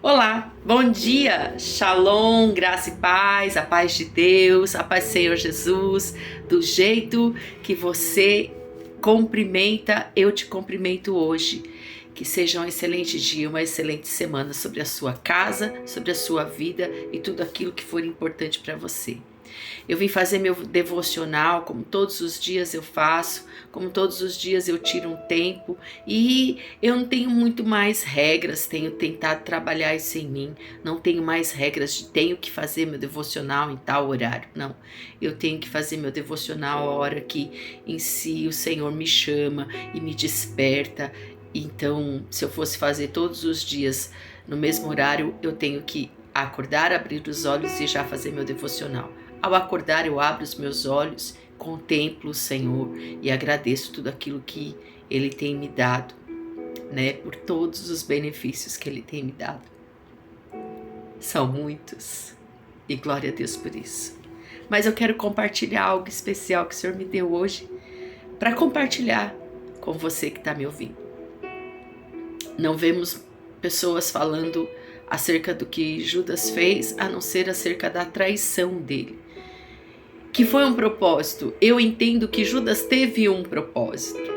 Olá, bom dia, Shalom, graça e paz, a paz de Deus, a paz do Senhor Jesus, do jeito que você cumprimenta, eu te cumprimento hoje. Que seja um excelente dia, uma excelente semana sobre a sua casa, sobre a sua vida e tudo aquilo que for importante para você. Eu vim fazer meu devocional, como todos os dias eu faço, como todos os dias eu tiro um tempo e eu não tenho muito mais regras, tenho tentado trabalhar isso em mim, não tenho mais regras de tenho que fazer meu devocional em tal horário, não. Eu tenho que fazer meu devocional a hora que em si o Senhor me chama e me desperta. Então, se eu fosse fazer todos os dias no mesmo horário, eu tenho que acordar, abrir os olhos e já fazer meu devocional. Ao acordar, eu abro os meus olhos, contemplo o Senhor e agradeço tudo aquilo que Ele tem me dado, né? Por todos os benefícios que Ele tem me dado. São muitos e glória a Deus por isso. Mas eu quero compartilhar algo especial que o Senhor me deu hoje para compartilhar com você que está me ouvindo. Não vemos pessoas falando acerca do que Judas fez, a não ser acerca da traição dele. Que foi um propósito. Eu entendo que Judas teve um propósito.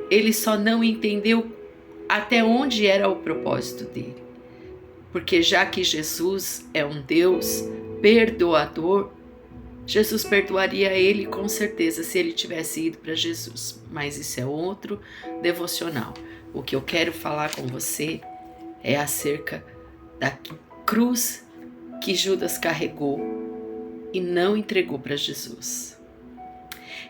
Ele só não entendeu até onde era o propósito dele. Porque já que Jesus é um Deus perdoador, Jesus perdoaria ele com certeza se ele tivesse ido para Jesus. Mas isso é outro devocional. O que eu quero falar com você é acerca da cruz que Judas carregou e não entregou para Jesus.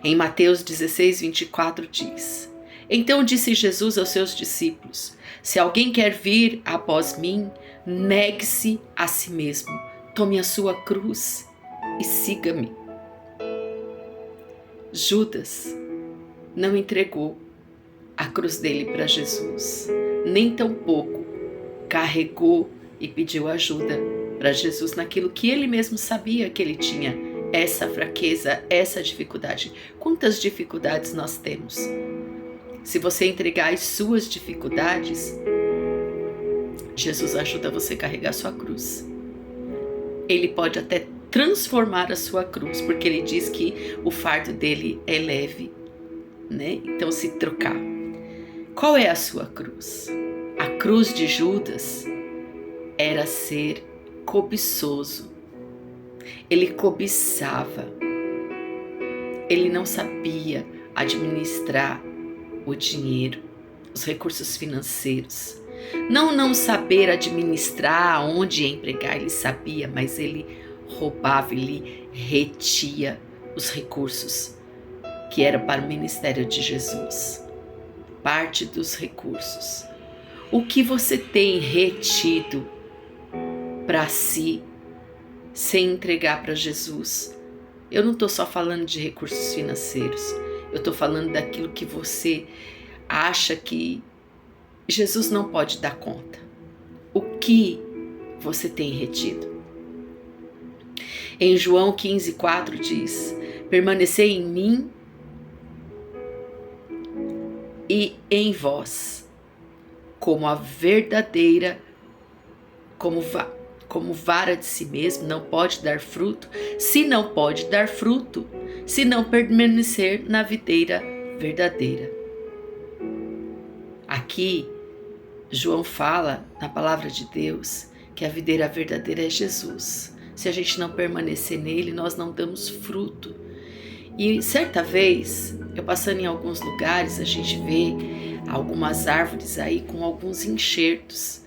Em Mateus 16, 24 diz: Então disse Jesus aos seus discípulos: Se alguém quer vir após mim, negue-se a si mesmo, tome a sua cruz e siga-me. Judas não entregou a cruz dele para Jesus, nem tampouco carregou e pediu ajuda para Jesus naquilo que ele mesmo sabia que ele tinha essa fraqueza, essa dificuldade. Quantas dificuldades nós temos? Se você entregar as suas dificuldades, Jesus ajuda você a carregar a sua cruz. Ele pode até transformar a sua cruz, porque ele diz que o fardo dele é leve, né? Então, se trocar. Qual é a sua cruz? A cruz de Judas era ser cobiçoso. Ele cobiçava. Ele não sabia administrar o dinheiro, os recursos financeiros. Não saber administrar, onde empregar, ele sabia, mas ele roubava, ele retia os recursos que era para o ministério de Jesus. Parte dos recursos. O que você tem retido para si, sem entregar para Jesus? Eu não estou só falando de recursos financeiros, eu estou falando daquilo que você acha que Jesus não pode dar conta. O que você tem retido? Em João 15,4 diz: Permanecei em mim e em vós, como a verdadeira, como vara de si mesmo, não pode dar fruto, se não pode dar fruto, se não permanecer na videira verdadeira. Aqui, João fala na palavra de Deus que a videira verdadeira é Jesus. Se a gente não permanecer nele, nós não damos fruto. E certa vez, eu passando em alguns lugares, a gente vê algumas árvores aí com alguns enxertos.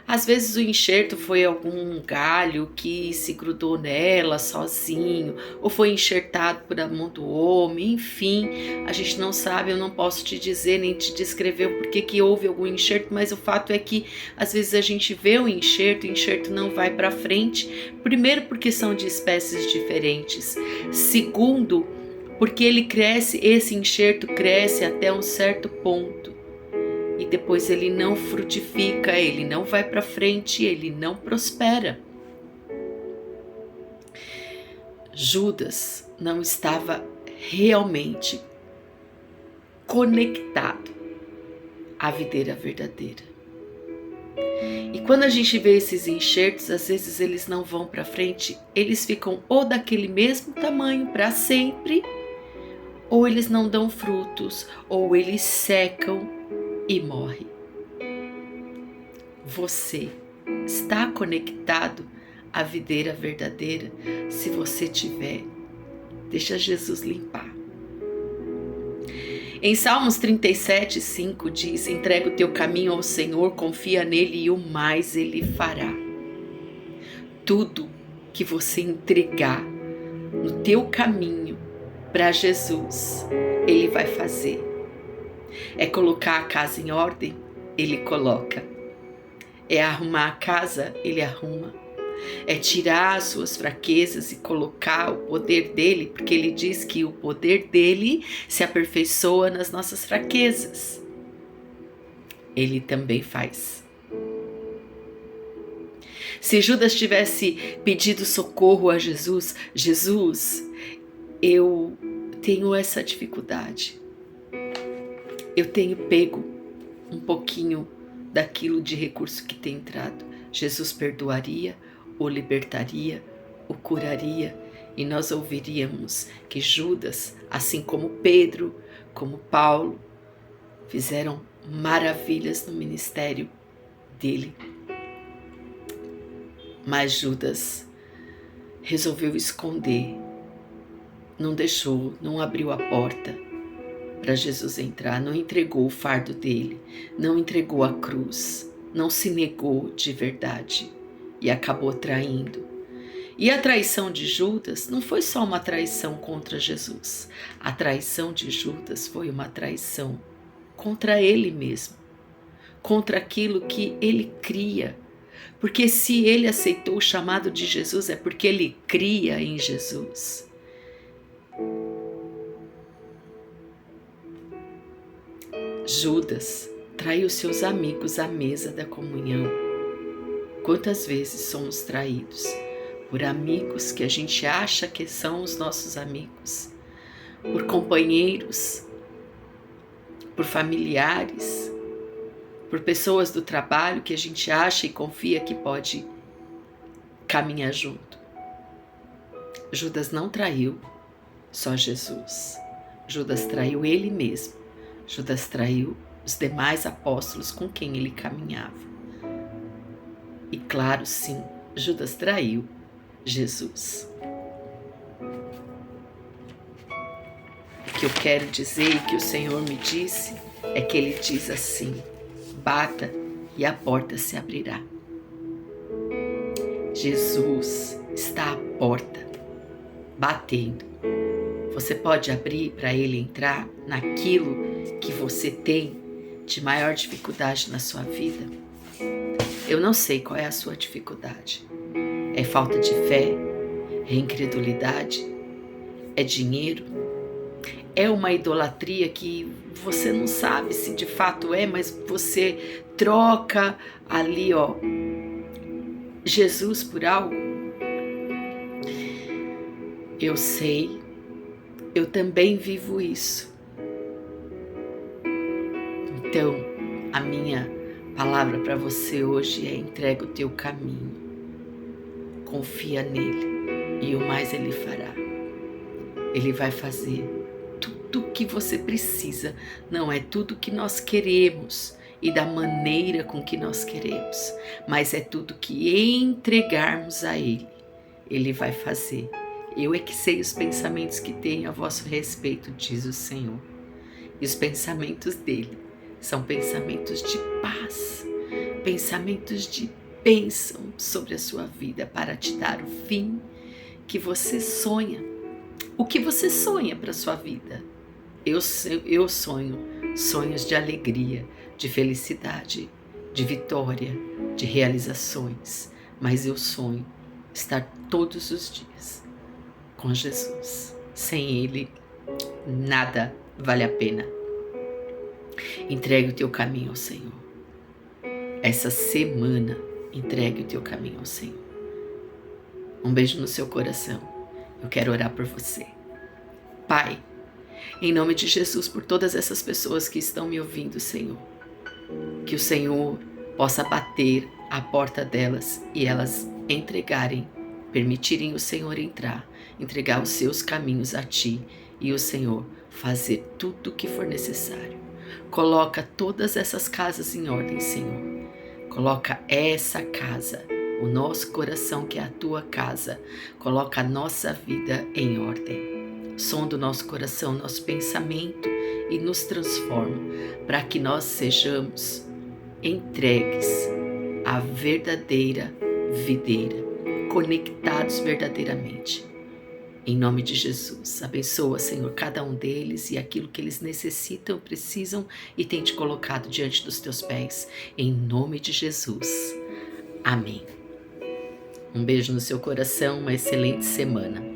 Às vezes o enxerto foi algum galho que se grudou nela sozinho, ou foi enxertado por a mão do homem, enfim, a gente não sabe, eu não posso te dizer nem te descrever o porquê que houve algum enxerto, mas o fato é que às vezes a gente vê o enxerto não vai para frente, primeiro porque são de espécies diferentes, segundo, porque ele cresce, esse enxerto cresce até um certo ponto. E depois ele não frutifica, ele não vai para frente, ele não prospera. Judas não estava realmente conectado à videira verdadeira. E quando a gente vê esses enxertos, às vezes eles não vão para frente, eles ficam ou daquele mesmo tamanho para sempre, ou eles não dão frutos, ou eles secam e morrem. Você está conectado à videira verdadeira? Se você tiver, deixa Jesus limpar. Em Salmos 37:5 diz: entrega o teu caminho ao Senhor, confia nele e o mais ele fará. Tudo que você entregar no teu caminho para Jesus, ele vai fazer. É colocar a casa em ordem? Ele coloca. É arrumar a casa? Ele arruma. É tirar as suas fraquezas e colocar o poder dele, porque ele diz que o poder dele se aperfeiçoa nas nossas fraquezas. Ele também faz. Se Judas tivesse pedido socorro a Jesus, Jesus, eu tenho essa dificuldade. Eu tenho pego um pouquinho daquilo de recurso que tem entrado. Jesus perdoaria, o libertaria, o curaria, e nós ouviríamos que Judas, assim como Pedro, como Paulo, fizeram maravilhas no ministério dele. Mas Judas resolveu esconder, não deixou, não abriu a porta para Jesus entrar, não entregou o fardo dele, não entregou a cruz, não se negou de verdade e acabou traindo. E a traição de Judas não foi só uma traição contra Jesus. A traição de Judas foi uma traição contra ele mesmo, contra aquilo que ele cria. Porque se ele aceitou o chamado de Jesus, é porque ele cria em Jesus. Judas traiu seus amigos à mesa da comunhão. Quantas vezes somos traídos por amigos que a gente acha que são os nossos amigos, por companheiros, por familiares, por pessoas do trabalho que a gente acha e confia que pode caminhar junto. Judas não traiu só Jesus. Judas traiu ele mesmo. Judas traiu os demais apóstolos com quem ele caminhava. E claro, sim, Judas traiu Jesus. O que eu quero dizer e que o Senhor me disse é que ele diz assim: bata e a porta se abrirá. Jesus está à porta, batendo. Você pode abrir para ele entrar naquilo que você tem de maior dificuldade na sua vida? Eu não sei qual é a sua dificuldade. É falta de fé? É incredulidade? É dinheiro? É uma idolatria que você não sabe se de fato é, mas você troca ali, Jesus por algo? Eu sei, eu também vivo isso. Então, a minha palavra para você hoje é: entrega o teu caminho, confia nele e o mais ele fará. Ele vai fazer tudo o que você precisa, não é tudo que nós queremos e da maneira com que nós queremos, mas é tudo que entregarmos a ele, ele vai fazer. Eu é que sei os pensamentos que tenho a vosso respeito, diz o Senhor. E os pensamentos dele são pensamentos de paz, pensamentos de bênção sobre a sua vida, para te dar o fim que você sonha. O que você sonha para a sua vida? Eu sonho sonhos de alegria, de felicidade, de vitória, de realizações. Mas eu sonho estar todos os dias com Jesus. Sem Ele, nada vale a pena. Entregue o teu caminho ao Senhor. Essa semana, entregue o teu caminho ao Senhor. Um beijo no seu coração. Eu quero orar por você. Pai, em nome de Jesus, por todas essas pessoas que estão me ouvindo, Senhor, que o Senhor possa bater a porta delas e elas permitirem o Senhor entrar, entregar os seus caminhos a Ti e o Senhor fazer tudo o que for necessário. Coloca todas essas casas em ordem, Senhor. Coloca essa casa, o nosso coração que é a Tua casa. Coloca a nossa vida em ordem. Sonda o nosso coração, nosso pensamento e nos transforma para que nós sejamos entregues à verdadeira videira, conectados verdadeiramente. Em nome de Jesus, abençoa, Senhor, cada um deles e aquilo que eles necessitam, precisam e tem te colocado diante dos teus pés. Em nome de Jesus. Amém. Um beijo no seu coração, uma excelente semana.